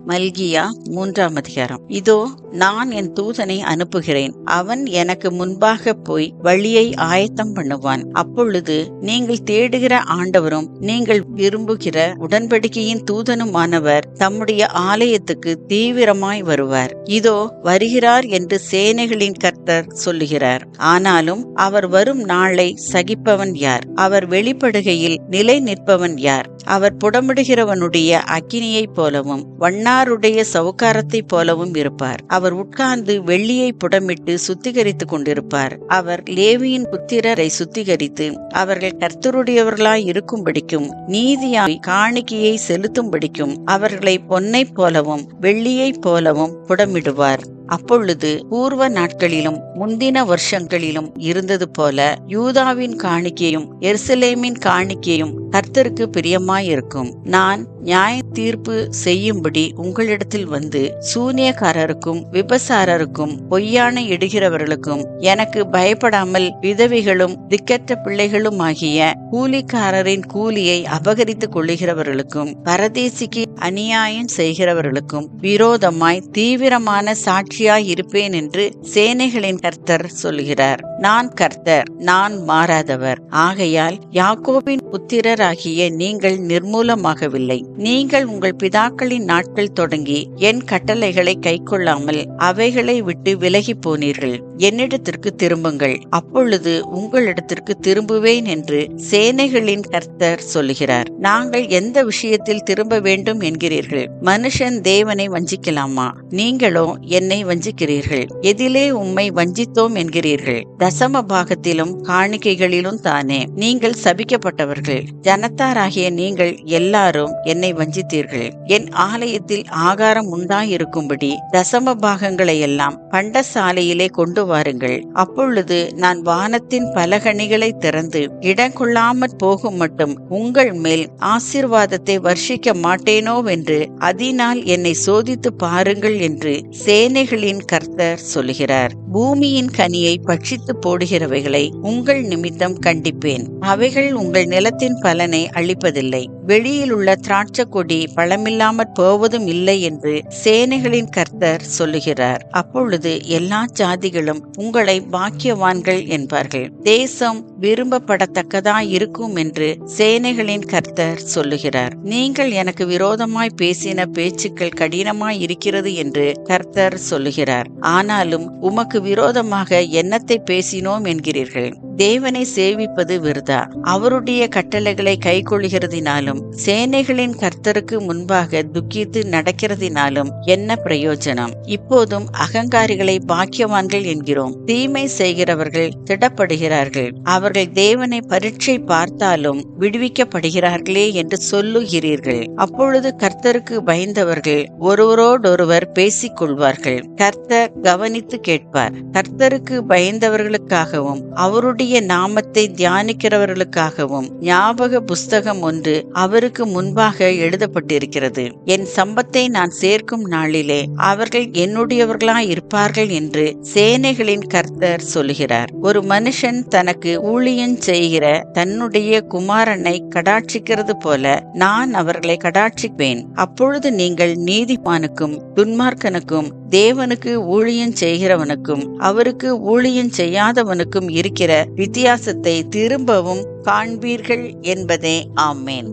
மல்கியா 3ஆம் அதிகாரம். இதோ நான் என் தூதனை அனுப்புகிறேன், அவன் எனக்கு முன்பாக போய் வழியை ஆயத்தம் பண்ணுவான். அப்பொழுது நீங்கள் தேடுகிற ஆண்டவரும் நீங்கள் விரும்புகிற உடன்படிக்கையின் தூதனுமானவர் தம்முடைய ஆலயத்துக்கு தீவிரமாய் வருவார். இதோ வருகிறார் என்று சேனைகளின் கர்த்தர் சொல்லுகிறார். ஆனாலும் அவர் வரும் நாளை சகிப்பவன் யார்? அவர் வெளிப்படுகையில் நிலை நிற்பவன் யார்? அவர் புடமிடுகிறவனுடைய அக்கினியைப் போலவும் வண்ணாருடைய சவுக்காரத்தைப் போலவும் இருப்பார். அவர் உட்கார்ந்து வெள்ளியை புடமிட்டு சுத்திகரித்துக் கொண்டிருப்பார். அவர் லேவியின் புத்திரரை சுத்திகரித்து அவர்கள் கர்த்தருடையவர்களாய் இருக்கும்படிக்கும் நீதியாய் காணிக்கையை செலுத்தும்படிக்கும் அவர்களை பொன்னைப் போலவும் வெள்ளியைப் போலவும் புடமிடுவார். அப்பொழுது பூர்வ நாட்களிலும் முந்தின வருஷங்களிலும் இருந்தது போல யூதாவின் காணிக்கையும் எருசலேமின் காணிக்கையும் கர்த்தருக்கு பிரியமாயிருக்கும். நான் நியாய தீர்ப்பு செய்யும்படி உங்களிடத்தில் வந்து சூனியக்காரருக்கும் விபசாரருக்கும் பொய்யான இடுகிறவர்களுக்கும் எனக்கு பயப்படாமல் விதவிகளும் திக்கற்ற பிள்ளைகளும் ஆகிய கூலிக்காரரின் கூலியை அபகரித்துக் கொள்ளுகிறவர்களுக்கும் பரதேசிக்கு அநியாயம் செய்கிறவர்களுக்கும் விரோதமாய் தீவிரமான சாட்சியாய் இருப்பேன் என்று சேனைகளின் கர்த்தர் சொல்கிறார். நான் கர்த்தர், நான் மாறாதவர். ஆகையால் யாக்கோபின் புத்திரராகிய நீங்கள் நிர்மூலமாகவில்லை. நீங்கள் உங்கள் பிதாக்களின் நாட்கள் தொடங்கி என் கட்டளைகளை கைக்கொள்ளாமல் அவைகளை விட்டு விலகி போனீர்கள். என்னிடத்திற்கு திரும்புங்கள், அப்பொழுது உங்களிடத்திற்கு திரும்புவேன் என்று சேனைகளின் கர்த்தர் சொல்லுகிறார். நாங்கள் எந்த விஷயத்தில் திரும்ப வேண்டும் என்கிறீர்கள்? மனுஷன் தேவனை வஞ்சிக்கலாமா? நீங்களோ என்னை வஞ்சிக்கிறீர்கள். எதிலே உம்மை வஞ்சித்தோம் என்கிறீர்கள்? தசம பாகத்திலும் காணிக்கைகளிலும் தானே. நீங்கள் சபிக்கப்பட்டவர்கள். ஜனத்தாராகிய நீங்கள் எல்லாரும் என்னை வஞ்சித்தீர்கள். என் ஆலயத்தில் ஆகாரம் உண்டாயிருக்கும்படி தசம பாகங்களை எல்லாம் பண்டசாலையிலே கொண்டு வாருங்கள். அப்பொழுது நான் வானத்தின் பலகணிகளை திறந்து இடங்கொள்ளாமற் போகும் மட்டும் உங்கள் மேல் ஆசீர்வாதத்தை வர்ஷிக்க மாட்டேனோவென்று அதனால் என்னை சோதித்து பாருங்கள் என்று சேனைகளின் கர்த்தர் சொல்கிறார். பூமியின் கனியை பட்சித்து போடுகிறவைகளை உங்கள் நிமித்தம் கண்டிப்பேன். அவைகள் உங்கள் நிலத்தின் பலனை அளிப்பதில்லை. வெளியில் உள்ள திராட்சை கொடி பழமில்லாமற் போவதும் இல்லை என்று சேனைகளின் கர்த்தர் சொல்லுகிறார். அப்பொழுது எல்லா ஜாதிகளும் உங்களை பாக்கியவான்கள் என்பார்கள். தேசம் விரும்பப்படத்தக்கதாய் இருக்கும் என்று சேனைகளின் கர்த்தர் சொல்லுகிறார். நீங்கள் எனக்கு விரோதமாய் பேசின பேச்சுக்கள் கடினமாய் இருக்கிறது என்று கர்த்தர் சொல்லுகிறார். ஆனாலும் உமக்கு விரோதமாக என்னத்தை பேசினோம் என்கிறீர்கள்? தேவனை சேவிப்பது விருதா, அவருடைய கட்டளைகளை கைக்கொள்கிறதினாலும் சேனைகளின் கர்த்தருக்கு முன்பாக துக்கித்து நடக்கிறதினாலும் என்ன பிரயோஜனம்? இப்போதும் அகங்காரிகளை பாக்கியவான்கள் என்கிறோம். தீமை செய்கிறவர்கள் திடப்படுகிறார்கள். அவர்கள் தேவனை பரீட்சை பார்த்தாலும் விடுவிக்கப்படுகிறார்களே என்று சொல்லுகிறீர்கள். அப்பொழுது கர்த்தருக்கு பயந்தவர்கள் ஒருவரோடொருவர் பேசிக் கொள்வார்கள். கர்த்தர் கவனித்து கேட்பார். கர்த்தருக்கு பயந்தவர்களுக்காகவும் அவருடைய நாமத்தை தியானிக்கிறவர்களுக்காகவும் ஞாபக புஸ்தகம் ஒன்று அவருக்கு முன்பாக எழுதப்பட்டிருக்கிறது. என் சம்பத்தை நான் சேர்க்கும் நாளிலே அவர்கள் என்னுடையவர்களாய் இருப்பார்கள் என்று சேனைகளின் கர்த்தர் சொல்லுகிறார். ஒரு மனுஷன் தனக்கு ஊழியம் செய்கிற தன்னுடைய குமாரனை கடாட்சிக்கிறது போல நான் அவர்களை கடாட்சிப்பேன். அப்பொழுது நீங்கள் நீதிமானுக்கும் துன்மார்க்கனுக்கும் தேவனுக்கு ஊழியம் செய்கிறவனுக்கும் அவருக்கு ஊழியம் செய்யாதவனுக்கும் இருக்கிற வித்தியாசத்தை திரும்பவும் காண்பீர்கள் என்பதே. ஆமேன்.